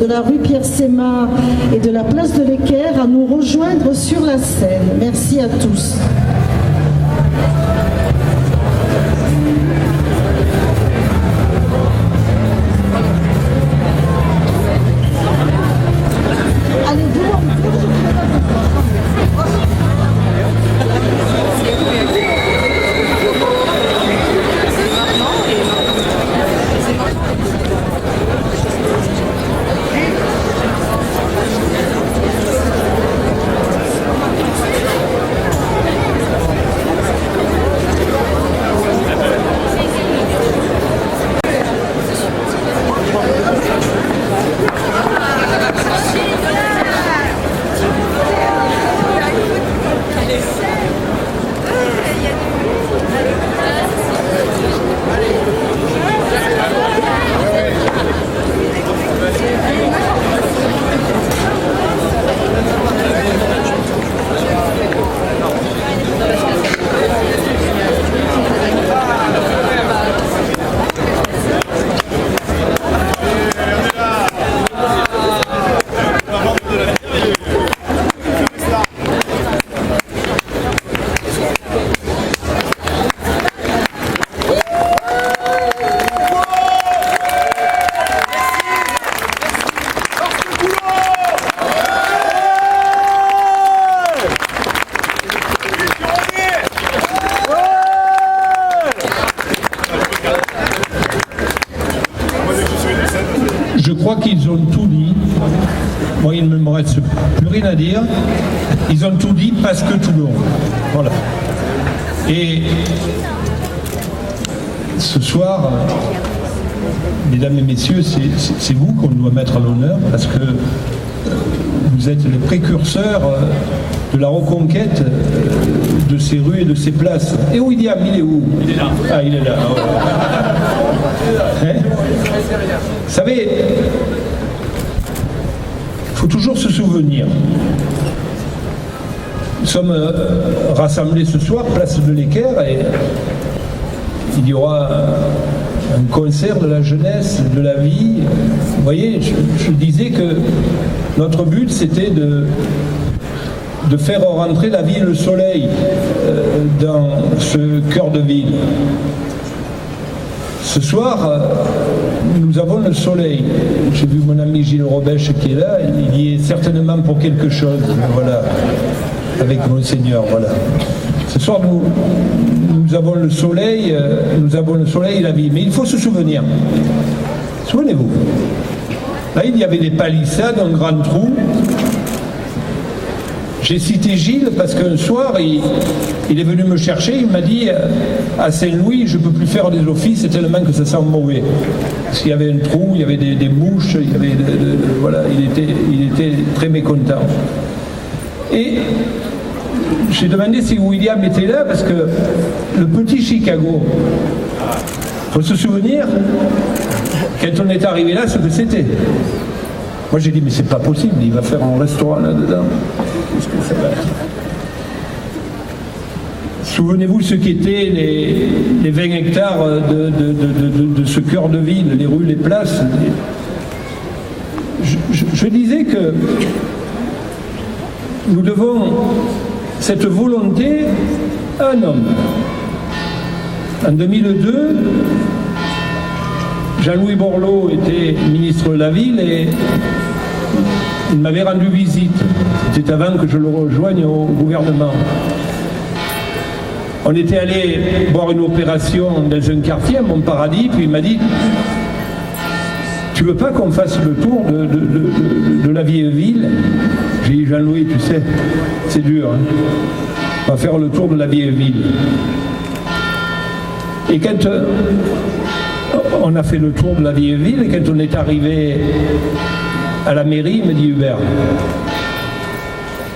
de la rue Pierre-Sémar et de la place de l'Équerre à nous rejoindre sur la scène. Merci à tous. Je crois qu'ils ont tout dit. Moi, il ne me reste plus rien à dire. Ils ont tout dit parce que Toulon. Voilà. Et ce soir, mesdames et messieurs, c'est vous qu'on doit mettre à l'honneur parce que vous êtes les précurseurs de la reconquête de ces rues et de ces places. Et William, il est où? Il est là. Ah, il est là. Hein? Vous savez, il faut toujours se souvenir. Nous sommes rassemblés ce soir, place de l'Équerre, et il y aura un concert de la jeunesse, de la vie. Vous voyez, je disais que notre but, c'était de faire rentrer la vie et le soleil dans ce cœur de ville. Ce soir, nous avons le soleil. J'ai vu mon ami Gilles Robèche qui est là, il y est certainement pour quelque chose, voilà, avec Monseigneur, voilà. Ce soir, nous avons le soleil et la vie. Mais il faut se souvenir. Souvenez-vous. Là, il y avait des palissades, un grand trou. J'ai cité Gilles parce qu'un soir, il est venu me chercher, il m'a dit à Saint-Louis, je ne peux plus faire des offices tellement que ça sent mauvais. Parce qu'il y avait un trou, il y avait des mouches, il y avait voilà, il était très mécontent. Et j'ai demandé si William était là parce que le petit Chicago, il faut se souvenir, quand on est arrivé là, ce que c'était. Moi j'ai dit mais c'est pas possible, il va faire un restaurant là-dedans. Qu'est-ce que ça va être? Souvenez-vous ce qu'étaient les 20 hectares de ce cœur de ville, les rues, les places. Je disais que nous devons cette volonté à un homme. En 2002, Jean-Louis Borloo était ministre de la Ville et il m'avait rendu visite. C'était avant que je le rejoigne au gouvernement. On était allé voir une opération dans un quartier, à Montparadis, puis il m'a dit « Tu veux pas qu'on fasse le tour de la vieille ville ?» J'ai dit « Jean-Louis, tu sais, c'est dur. Hein. On va faire le tour de la vieille ville. » Et quand on a fait le tour de la vieille ville, et quand on est arrivé à la mairie, il me dit « Hubert,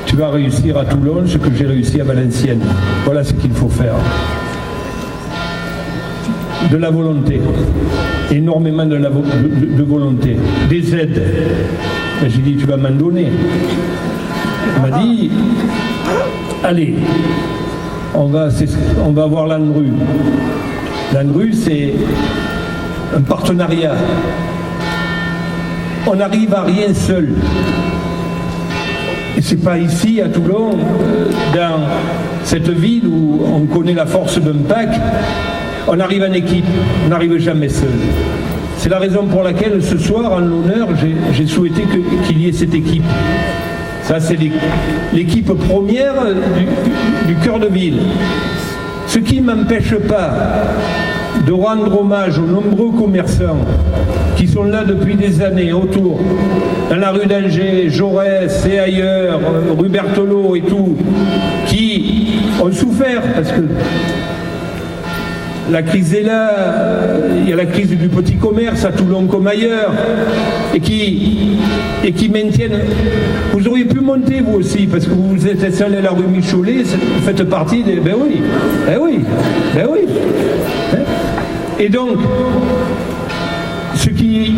tu vas réussir à Toulon ce que j'ai réussi à Valenciennes. Voilà ce qu'il faut faire. » De la volonté. Énormément de volonté. Des aides. J'ai dit, tu vas m'en donner. Il m'a dit, allez, on va voir l'ANRU. L'ANRU, c'est un partenariat on n'arrive à rien seul. Et c'est pas ici, à Toulon, dans cette ville où on connaît la force d'un pack, on arrive en équipe, on n'arrive jamais seul. C'est la raison pour laquelle ce soir, en l'honneur, j'ai souhaité qu'il y ait cette équipe. Ça, c'est l'équipe première du cœur de ville. Ce qui ne m'empêche pas de rendre hommage aux nombreux commerçants qui sont là depuis des années autour, dans la rue d'Angers, Jaurès et ailleurs, rue Berthelot et tout, qui ont souffert parce que la crise est là, il y a la crise du petit commerce à Toulon comme ailleurs, et qui maintiennent. Vous auriez pu monter vous aussi, parce que vous êtes installé à la rue Micholet, vous faites partie des... Ben oui. Et donc, ceux qui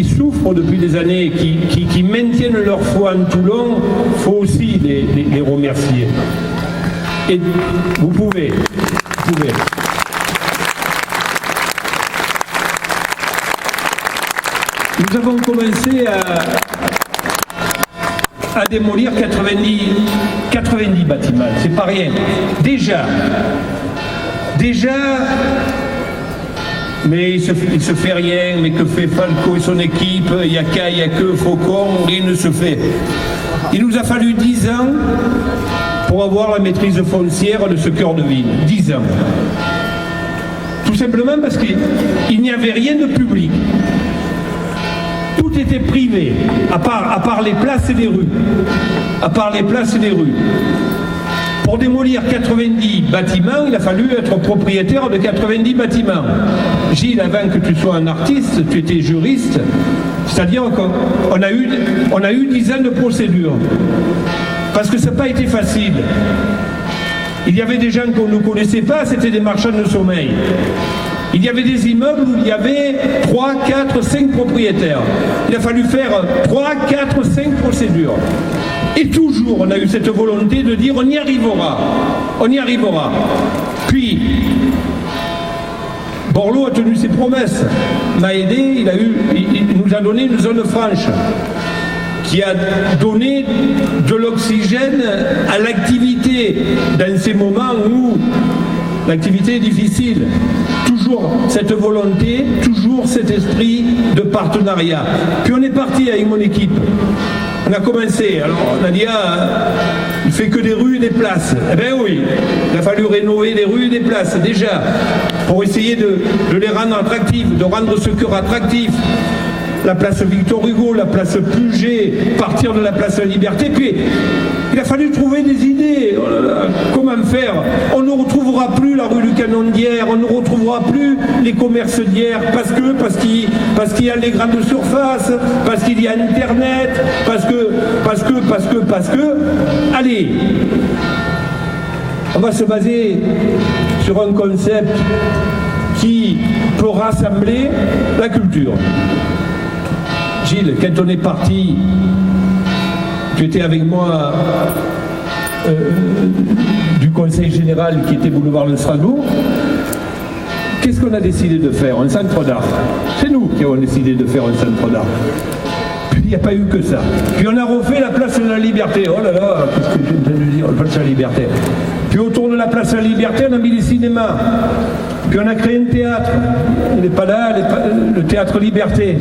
souffrent depuis des années, qui maintiennent leur foi en Toulon, il faut aussi les remercier. Et vous pouvez. Nous avons commencé à démolir 90 bâtiments, c'est pas rien. Déjà, mais il se fait rien, mais que fait Falco et son équipe, il n'y a que Faucon, rien ne se fait. Il nous a fallu 10 ans pour avoir la maîtrise foncière de ce cœur de ville. 10 ans. Tout simplement parce qu'il n'y avait rien de public. Tout était privé, à part les places et les rues. Pour démolir 90 bâtiments, il a fallu être propriétaire de 90 bâtiments. Gilles, avant que tu sois un artiste, tu étais juriste, c'est-à-dire qu'on a eu 10 ans de procédure. Parce que ça n'a pas été facile. Il y avait des gens qu'on ne connaissait pas, c'était des marchands de sommeil. Il y avait des immeubles où il y avait 3, 4, 5 propriétaires. Il a fallu faire 3, 4, 5 procédures. Et toujours, on a eu cette volonté de dire on y arrivera. Puis, Borloo a tenu ses promesses, m'a aidé, il nous a donné une zone franche qui a donné de l'oxygène à l'activité dans ces moments où l'activité est difficile. Toujours cette volonté, toujours cet esprit de partenariat. Puis on est parti avec mon équipe. On a commencé, alors on a dit il fait que des rues et des places. Eh bien oui, il a fallu rénover des rues et des places déjà pour essayer de les rendre attractives, de rendre ce cœur attractif. La place Victor Hugo, la place Puget, partir de la place de la Liberté. Puis il a fallu trouver des idées. Oh là là, comment faire? On ne retrouvera plus la rue du Canon d'hier, on ne retrouvera plus les commerces d'hier parce qu'il y a les grandes surfaces, parce qu'il y a Internet, parce que. Allez, on va se baser sur un concept qui peut rassembler la culture. Gilles, quand on est parti, tu étais avec moi du conseil général qui était boulevard de Strasbourg. Qu'est-ce qu'on a décidé de faire? Un centre d'art. C'est nous qui avons décidé de faire un centre d'art. Puis il n'y a pas eu que ça. Puis on a refait la place de la Liberté. Oh là là, qu'est-ce que j'ai entendu dire, la place de la Liberté. Puis autour de la place de la Liberté, on a mis des cinémas. Puis on a créé un théâtre. Il n'est pas là, le théâtre Liberté.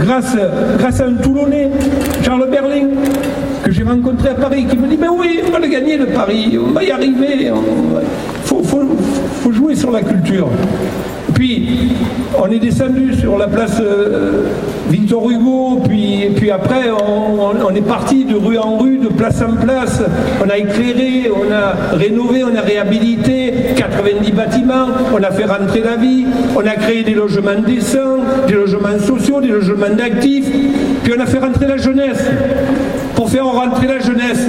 Grâce à un Toulonnais, Charles Berling, que j'ai rencontré à Paris, qui me dit, ben oui, on va le gagner le Paris, on va y arriver. Faut jouer sur la culture. Puis on est descendu sur la place Victor Hugo, puis après on est parti de rue en rue, de place en place, on a éclairé, on a rénové, on a réhabilité 90 bâtiments, on a fait rentrer la vie, on a créé des logements décents, des logements sociaux, des logements d'actifs, puis on a fait rentrer la jeunesse. Pour faire rentrer la jeunesse,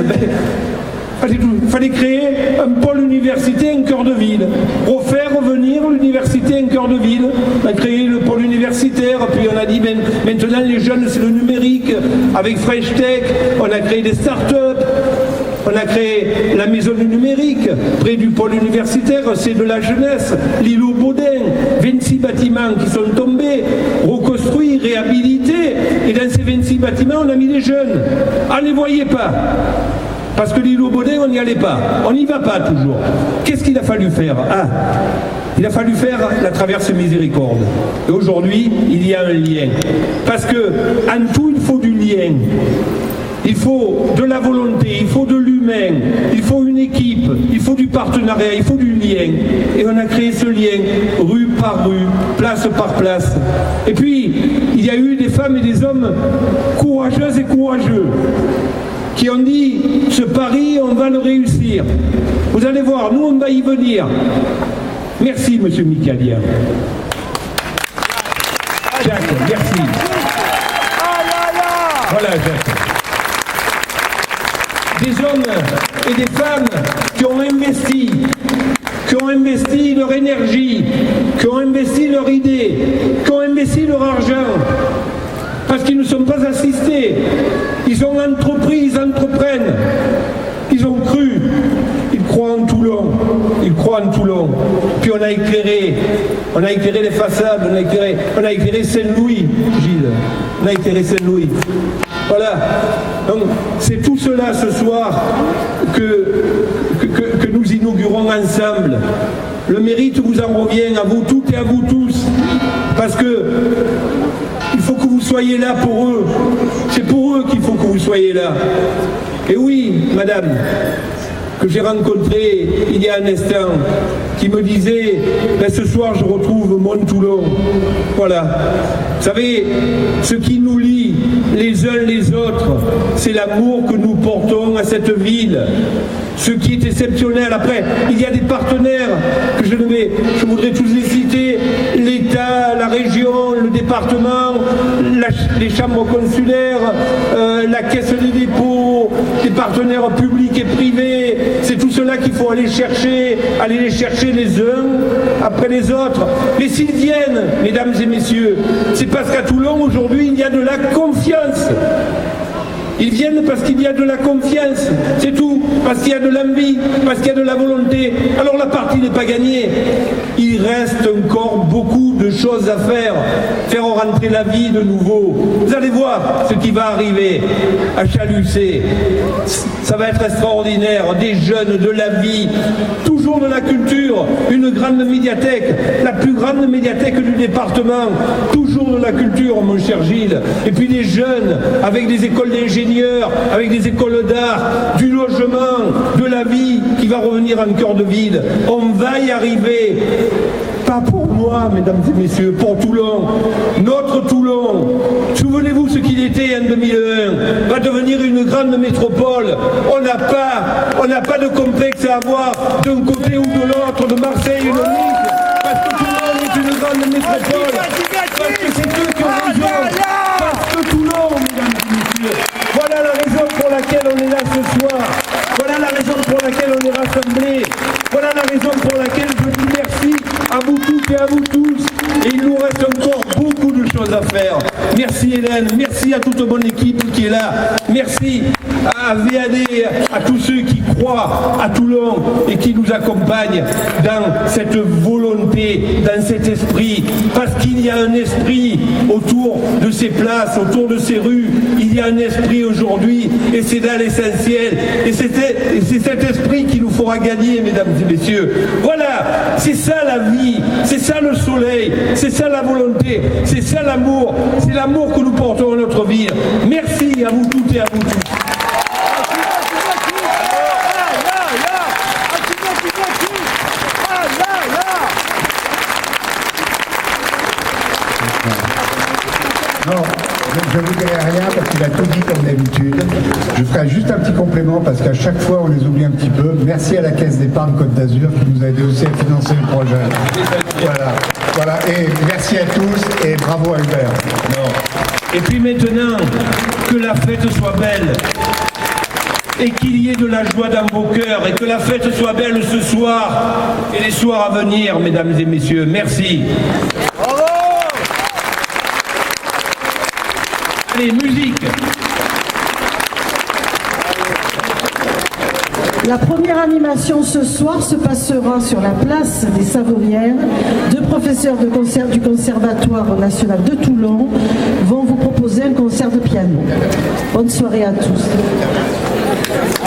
il fallait créer un pôle université, un cœur de ville. Refaire revenir l'université, un cœur de ville. On a créé le pôle universitaire, puis on a dit maintenant les jeunes c'est le numérique. Avec Fresh Tech, on a créé des start-up. On a créé la maison du numérique, près du pôle universitaire, c'est de la jeunesse. L'îlot Baudin, 26 bâtiments qui sont tombés, reconstruits, réhabilités. Et dans ces 26 bâtiments, on a mis des jeunes. Ah, ne les voyez pas. Parce que l'île au Bonnet, on n'y allait pas. On n'y va pas toujours. Qu'est-ce qu'il a fallu faire? Ah, il a fallu faire la traverse Miséricorde. Et aujourd'hui, il y a un lien. Parce que, en tout, il faut du lien. Il faut de la volonté, il faut de l'humain, il faut une équipe, il faut du partenariat, il faut du lien. Et on a créé ce lien, rue par rue, place par place. Et puis, il y a eu des femmes et des hommes courageuses et courageux qui ont dit, ce pari, on va le réussir. Vous allez voir, nous, on va y venir. Merci, monsieur Michalien. Jacques, merci. Voilà, Jacques. Des hommes et des femmes qui ont investi leur énergie, qui ont investi leur idée, qui ont investi leur argent, parce qu'ils ne sont pas assistés. Ils ont entrepris, ils entreprennent, ils ont cru, ils croient en Toulon, Puis on a éclairé les façades, on a éclairé Saint-Louis, Gilles, on a éclairé Saint-Louis. Voilà, donc c'est tout cela ce soir que nous inaugurons ensemble. Le mérite vous en revient à vous toutes et à vous tous, parce que il faut que vous soyez là pour eux. C'est pour eux qu'il faut que vous soyez là. Et oui, madame, que j'ai rencontré il y a un instant, qui me disait ben, ce soir je retrouve mon Toulon. Voilà. Vous savez, ce qui nous lie les uns les autres, c'est l'amour que nous portons à cette ville. Ce qui est exceptionnel. Après, il y a des partenaires que je voudrais tous les citer, l'État, la région, le département, les chambres consulaires, la caisse des dépôts, les partenaires publics et privés. C'est tout cela qu'il faut aller les chercher les uns après les autres. Mais s'ils viennent, mesdames et messieurs, c'est parce qu'à Toulon, aujourd'hui, il y a de la confiance. Ils viennent parce qu'il y a de la confiance, c'est tout, parce qu'il y a de l'envie, parce qu'il y a de la volonté. Alors la partie n'est pas gagnée. Il reste encore beaucoup de choses à faire rentrer la vie de nouveau. Vous allez voir ce qui va arriver à Chalucé. Ça va être extraordinaire. Des jeunes, de la vie, toujours de la culture, une grande médiathèque, la plus grande médiathèque du département, toujours de la culture, mon cher Gilles. Et puis des jeunes avec des écoles d'ingénieurs, avec des écoles d'art, du logement, de la vie qui va revenir en cœur de ville. On va y arriver. Pas pour moi, mesdames et messieurs, pour Toulon. Notre Toulon, souvenez-vous ce qu'il était en 2001, va devenir une grande métropole. On n'a pas de complexe à avoir d'un côté ou de l'autre, de Marseille ou de Nice, parce que Toulon est une grande métropole, parce que c'est eux qui ont raison, parce que Toulon, mesdames et messieurs, voilà la raison pour laquelle on est là ce soir, voilà la raison pour laquelle on est rassemblés, voilà la raison pour laquelle je dis merci à vous toutes et à vous tous. Et il nous reste encore beaucoup de choses à faire. Merci Hélène, merci à toute bonne équipe qui est là. Merci à VAD, à tous ceux qui croient à Toulon et qui nous accompagnent dans cette volonté, dans cet esprit. Parce qu'il y a un esprit autour de ces places, autour de ces rues. Il y a un esprit aujourd'hui et c'est là l'essentiel. Et c'est cet esprit qui nous fera gagner, mesdames et messieurs. Voilà, c'est ça la vie, c'est ça le soleil, c'est ça la volonté, c'est ça l'amour, c'est l'amour que nous portons à notre vie. Merci à vous toutes et à vous tous. Non, je ne vous dirai rien parce qu'il a tout dit comme d'habitude. Je ferai juste un petit complément parce qu'à chaque fois on les oublie un petit peu. Merci à la Caisse d'épargne Côte d'Azur qui nous a aidé aussi à financer le projet. Voilà. Et merci à tous et bravo à Hubert. Et puis maintenant, que la fête soit belle. Et qu'il y ait de la joie dans vos cœurs et que la fête soit belle ce soir et les soirs à venir, mesdames et messieurs. Merci. Bravo. Allez, musique. La première animation ce soir se passera sur la place des Savonnières. Deux professeurs du Conservatoire national de Toulon vont vous proposer proposer un concert de piano. Bonne soirée à tous.